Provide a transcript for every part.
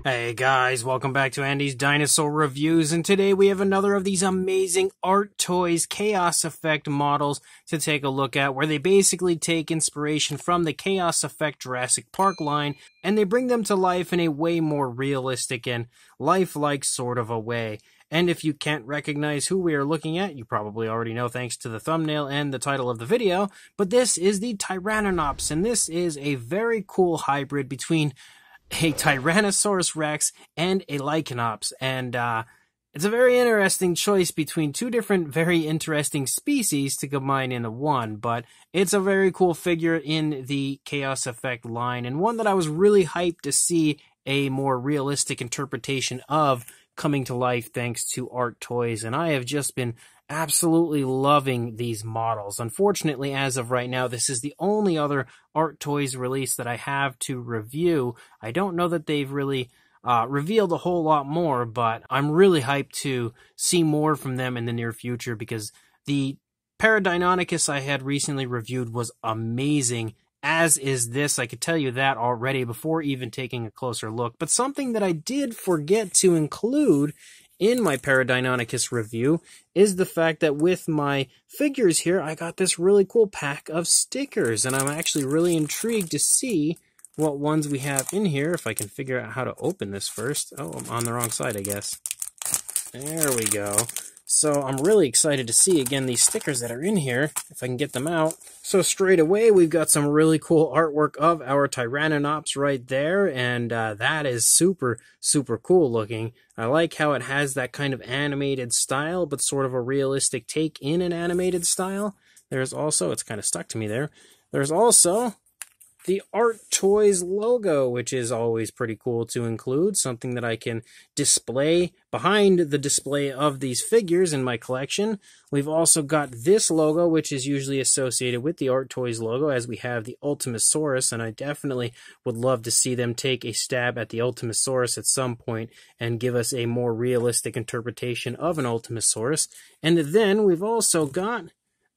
Hey guys, welcome back to Andy's Dinosaur Reviews, and today we have another of these amazing Arttoys Chaos Effect models to take a look at, where they basically take inspiration from the Chaos Effect Jurassic Park line, and they bring them to life in a way more realistic and lifelike sort of a way. And if you can't recognize who we are looking at, you probably already know thanks to the thumbnail and the title of the video, but this is the Tyrannonops, and this is a very cool hybrid between a Tyrannosaurus Rex and a Lycanops, and it's a very interesting choice between two different very interesting species to combine into one, but it's a very cool figure in the Chaos Effect line, and one that I was really hyped to see a more realistic interpretation of coming to life thanks to Arttoys, and I have just been absolutely loving these models. Unfortunately, as of right now, this is the only other Arttoys release that I have to review. I don't know that they've really revealed a whole lot more, but I'm really hyped to see more from them in the near future, because the Paradeinonychus I had recently reviewed was amazing, as is this. I could tell you that already before even taking a closer look. But something that I did forget to include in my Paradeinonychus review is the fact that with my figures here, I got this really cool pack of stickers, and I'm actually really intrigued to see what ones we have in here. If I can figure out how to open this first. Oh, I'm on the wrong side, I guess. There we go. So I'm really excited to see, again, these stickers that are in here, if I can get them out. So straight away, we've got some really cool artwork of our Tyrannonops right there, and that is super, super cool looking. I like how it has that kind of animated style, but sort of a realistic take in an animated style. There's also, it's kind of stuck to me there, there's also the Arttoys logo, which is always pretty cool to include, something that I can display behind the display of these figures in my collection. We've also got this logo, which is usually associated with the Arttoys logo, as we have the Ultimasaurus, and I definitely would love to see them take a stab at the Ultimasaurus at some point and give us a more realistic interpretation of an Ultimasaurus. And then we've also got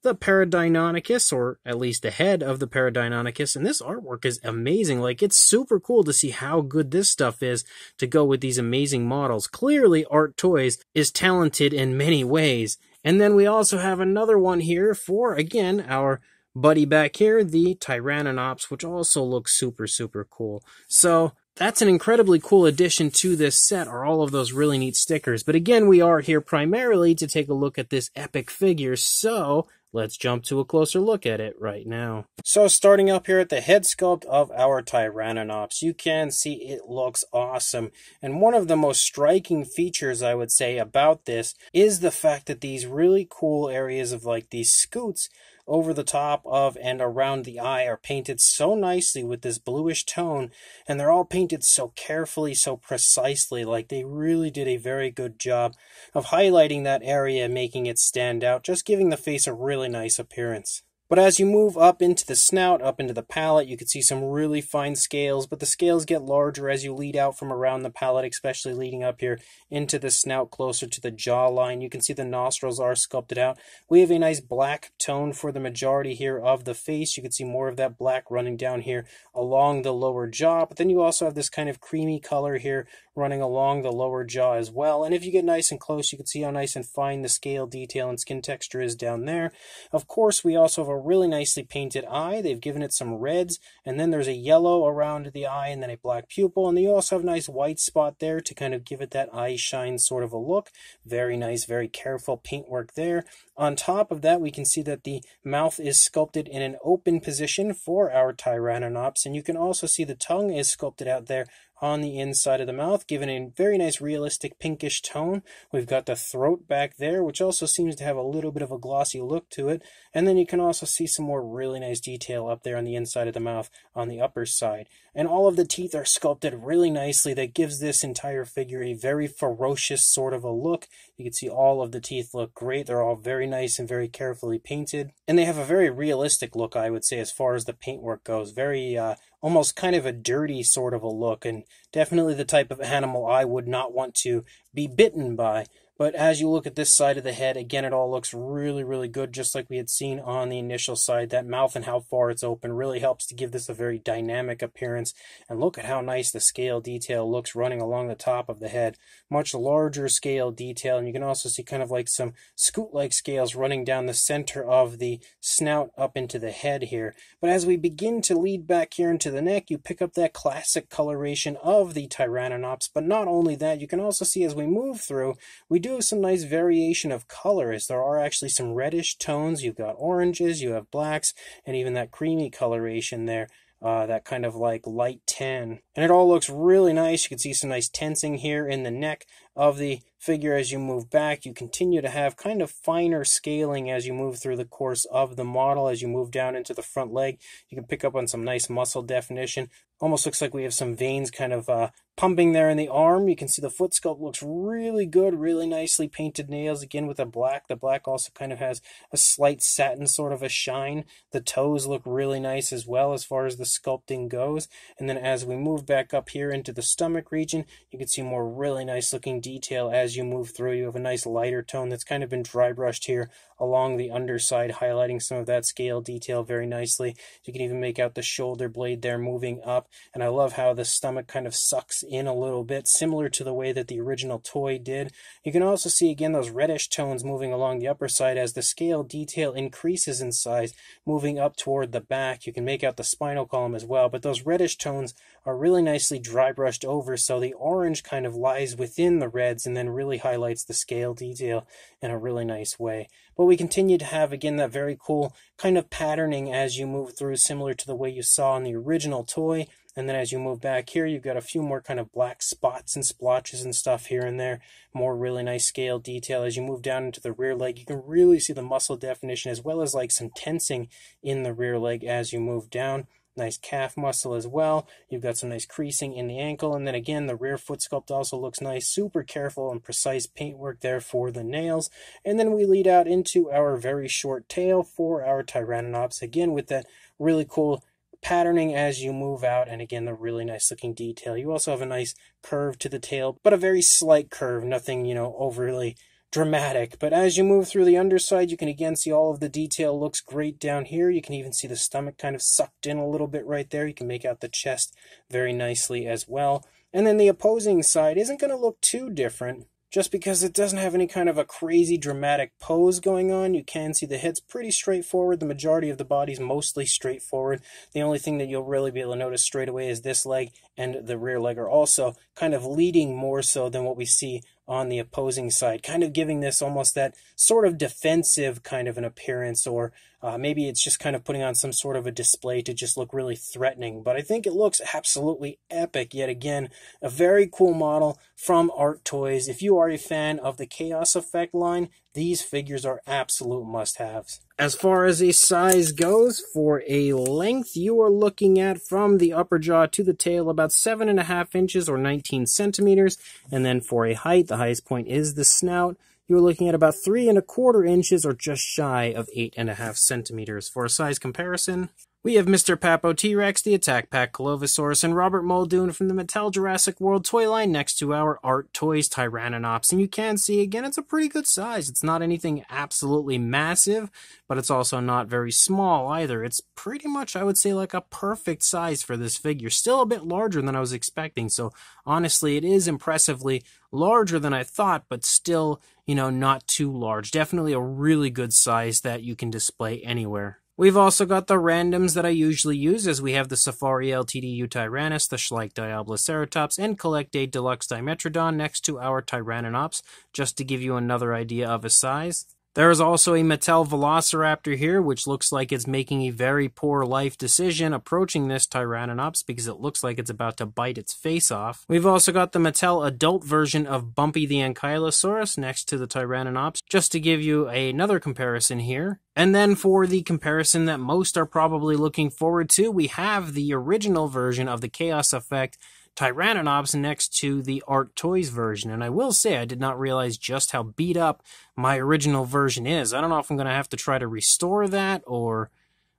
the Paradeinonychus, or at least the head of the Paradeinonychus, and this artwork is amazing. Like, it's super cool to see how good this stuff is to go with these amazing models. Clearly, Arttoys is talented in many ways. And then we also have another one here for, again, our buddy back here, the Tyrannonops, which also looks super, super cool. So that's an incredibly cool addition to this set, are all of those really neat stickers. But again, we are here primarily to take a look at this epic figure, so let's jump to a closer look at it right now. So starting up here at the head sculpt of our Tyrannonops, you can see it looks awesome. And one of the most striking features, I would say, about this is the fact that these really cool areas of like these scoots over the top of and around the eye are painted so nicely with this bluish tone, and they're all painted so carefully, so precisely. Like, they really did a very good job of highlighting that area and making it stand out, just giving the face a really nice appearance. But as you move up into the snout, up into the palate, you can see some really fine scales, but the scales get larger as you lead out from around the palate, especially leading up here into the snout closer to the jawline. You can see the nostrils are sculpted out. We have a nice black tone for the majority here of the face. You can see more of that black running down here along the lower jaw, but then you also have this kind of creamy color here running along the lower jaw as well. And if you get nice and close, you can see how nice and fine the scale detail and skin texture is down there. Of course, we also have a really nicely painted eye. They've given it some reds, and then there's a yellow around the eye, and then a black pupil, and you also have a nice white spot there to kind of give it that eye shine sort of a look. Very nice, very careful paintwork there. On top of that, we can see that the mouth is sculpted in an open position for our Tyrannonops, and you can also see the tongue is sculpted out there on the inside of the mouth, given a very nice realistic pinkish tone. We've got the throat back there, which also seems to have a little bit of a glossy look to it. And then you can also see some more really nice detail up there on the inside of the mouth on the upper side. And all of the teeth are sculpted really nicely. That gives this entire figure a very ferocious sort of a look. You can see all of the teeth look great. They're all very nice and very carefully painted. And they have a very realistic look, I would say, as far as the paintwork goes. Very almost kind of a dirty sort of a look, and definitely the type of animal I would not want to be bitten by. But as you look at this side of the head, again, it all looks really, really good, just like we had seen on the initial side. That mouth and how far it's open really helps to give this a very dynamic appearance. And look at how nice the scale detail looks running along the top of the head. Much larger scale detail, and you can also see kind of like some scoot-like scales running down the center of the snout up into the head here. But as we begin to lead back here into the neck, you pick up that classic coloration of the Tyrannonops. But not only that, you can also see as we move through, we do have some nice variation of color, as there are actually some reddish tones. You've got oranges, you have blacks, and even that creamy coloration there. That kind of like light tan. And it all looks really nice. You can see some nice tensing here in the neck of the figure as you move back. You continue to have kind of finer scaling as you move through the course of the model. As you move down into the front leg, you can pick up on some nice muscle definition. Almost looks like we have some veins kind of pumping there in the arm. You can see the foot sculpt looks really good, really nicely painted nails, again with the black. The black also kind of has a slight satin sort of a shine. The toes look really nice as well as far as the sculpting goes. And then as we move back up here into the stomach region, you can see more really nice looking detail as you move through. You have a nice lighter tone that's kind of been dry brushed here along the underside, highlighting some of that scale detail very nicely. You can even make out the shoulder blade there moving up. And I love how the stomach kind of sucks in a little bit, similar to the way that the original toy did. You can also see again those reddish tones moving along the upper side as the scale detail increases in size, moving up toward the back. You can make out the spinal column as well, but those reddish tones are really nicely dry brushed over, so the orange kind of lies within the reds and then really highlights the scale detail in a really nice way. But we continue to have, again, that very cool kind of patterning as you move through, similar to the way you saw in the original toy. And then as you move back here, you've got a few more kind of black spots and splotches and stuff here and there. More really nice scale detail. As you move down into the rear leg, you can really see the muscle definition as well as like some tensing in the rear leg as you move down. Nice calf muscle as well. You've got some nice creasing in the ankle. And then again, the rear foot sculpt also looks nice. Super careful and precise paintwork there for the nails. And then we lead out into our very short tail for our Tyrannonops. Again, with that really cool patterning as you move out, and again the really nice looking detail. You also have a nice curve to the tail, but a very slight curve, nothing overly dramatic. But as you move through the underside, you can again see all of the detail looks great down here. You can even see the stomach kind of sucked in a little bit right there. You can make out the chest very nicely as well. And then the opposing side isn't going to look too different, just because it doesn't have any kind of a crazy dramatic pose going on. You can see the head's pretty straightforward. The majority of the body's mostly straightforward. The only thing that you'll really be able to notice straight away is this leg and the rear leg are also kind of leading more so than what we see on the opposing side, kind of giving this almost that sort of defensive kind of an appearance, or maybe it's just kind of putting on some sort of a display to just look really threatening. But I think it looks absolutely epic. Yet again, a very cool model from Arttoys. If you are a fan of the Chaos Effect line, these figures are absolute must-haves. As far as a size goes, for a length, you are looking at from the upper jaw to the tail about 7.5 inches or 19 centimeters. And then for a height, the highest point is the snout. You're looking at about 3.25 inches or just shy of 8.5 centimeters. For a size comparison, we have Mr. Papo T-Rex, the Attack Pack Colovosaurus, and Robert Muldoon from the Mattel Jurassic World toy line next to our Arttoys Tyrannonops. And you can see, again, it's a pretty good size. It's not anything absolutely massive, but it's also not very small either. It's pretty much, I would say, like a perfect size for this figure. Still a bit larger than I was expecting, so honestly, it is impressively larger than I thought, but still, not too large. Definitely a really good size that you can display anywhere. We've also got the randoms that I usually use, as we have the Safari LTD Tyrannus, the Schleich Diabloceratops, and Collect Day Deluxe Dimetrodon next to our Tyrannonops, just to give you another idea of a size. There is also a Mattel Velociraptor here, which looks like it's making a very poor life decision approaching this Tyrannonops because it looks like it's about to bite its face off. We've also got the Mattel adult version of Bumpy the Ankylosaurus next to the Tyrannonops, just to give you another comparison here. And then for the comparison that most are probably looking forward to, we have the original version of the Chaos Effect Tyrannonops next to the Arttoys version. And I will say, I did not realize just how beat up my original version is. I don't know if I'm going to have to try to restore that or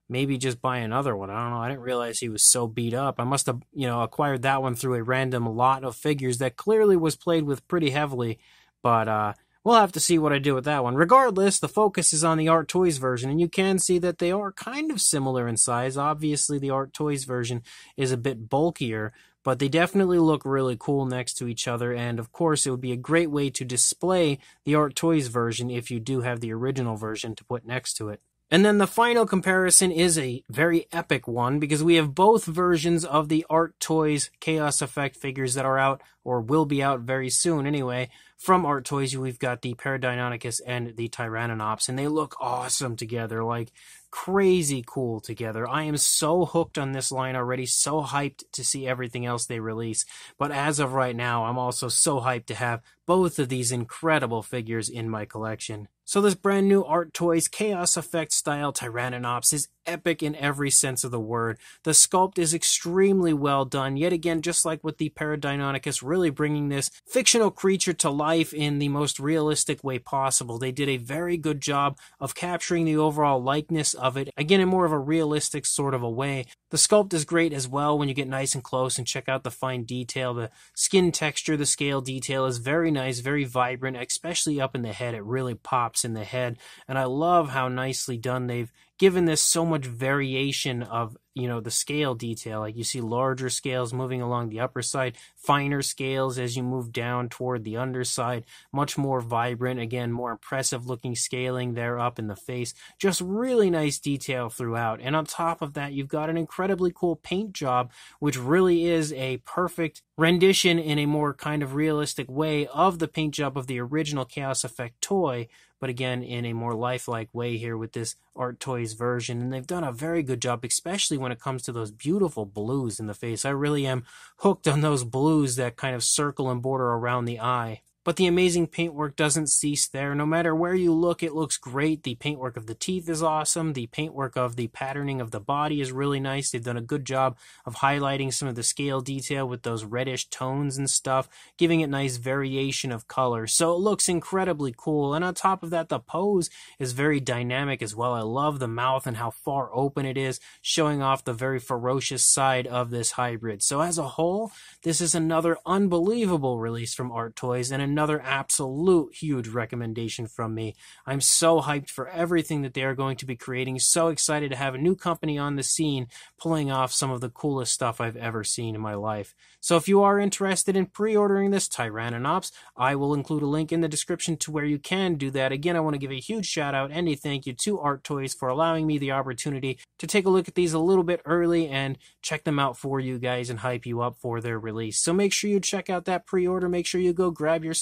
maybe just buy another one. I don't know. I didn't realize he was so beat up. I must have, acquired that one through a random lot of figures that clearly was played with pretty heavily. But We'll have to see what I do with that one. Regardless, the focus is on the Arttoys version, and you can see that they are kind of similar in size. Obviously, the Arttoys version is a bit bulkier, but they definitely look really cool next to each other, and of course, it would be a great way to display the Arttoys version if you do have the original version to put next to it. And then the final comparison is a very epic one, because we have both versions of the Arttoys Chaos Effect figures that are out, or will be out very soon anyway. From Arttoys, we've got the Paradeinonychus and the Tyrannonops, and they look awesome together, like crazy cool together. I am so hooked on this line already, so hyped to see everything else they release. But as of right now, I'm also so hyped to have both of these incredible figures in my collection. So this brand new Arttoys Chaos Effect style Tyrannonops is epic in every sense of the word. The sculpt is extremely well done, yet again, just like with the Paradeinonychus, really bringing this fictional creature to life in the most realistic way possible. They did a very good job of capturing the overall likeness of it, again in more of a realistic sort of a way. The sculpt is great as well when you get nice and close and check out the fine detail. The skin texture, the scale detail is very nice, very vibrant, especially up in the head. It really pops in the head, and I love how nicely done they've given this so much variation of, the scale detail. Like you see larger scales moving along the upper side, finer scales as you move down toward the underside, much more vibrant, again, more impressive looking scaling there up in the face. Just really nice detail throughout. And on top of that, you've got an incredibly cool paint job, which really is a perfect rendition in a more kind of realistic way of the paint job of the original Chaos Effect toy, but again in a more lifelike way here with this Arttoys version. And they've done a very good job, especially when it comes to those beautiful blues in the face. I really am hooked on those blues that kind of circle and border around the eye. But the amazing paintwork doesn't cease there. No matter where you look, it looks great. The paintwork of the teeth is awesome. The paintwork of the patterning of the body is really nice. They've done a good job of highlighting some of the scale detail with those reddish tones and stuff, giving it nice variation of color. So it looks incredibly cool. And on top of that, the pose is very dynamic as well. I love the mouth and how far open it is, showing off the very ferocious side of this hybrid. So as a whole, this is another unbelievable release from Arttoys, and another absolute huge recommendation from me. I'm so hyped for everything that they are going to be creating. So excited to have a new company on the scene pulling off some of the coolest stuff I've ever seen in my life. So if you are interested in pre-ordering this Tyrannonops, I will include a link in the description to where you can do that. Again, I want to give a huge shout out and a thank you to Arttoys for allowing me the opportunity to take a look at these a little bit early and check them out for you guys and hype you up for their release. So make sure you check out that pre-order. Make sure you go grab yourself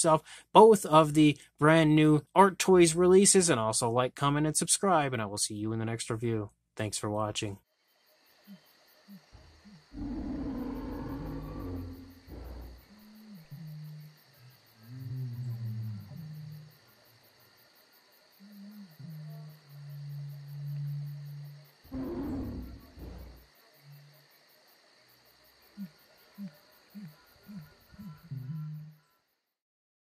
both of the brand new Arttoys releases, and also like, comment, and subscribe, and I will see you in the next review. Thanks for watching.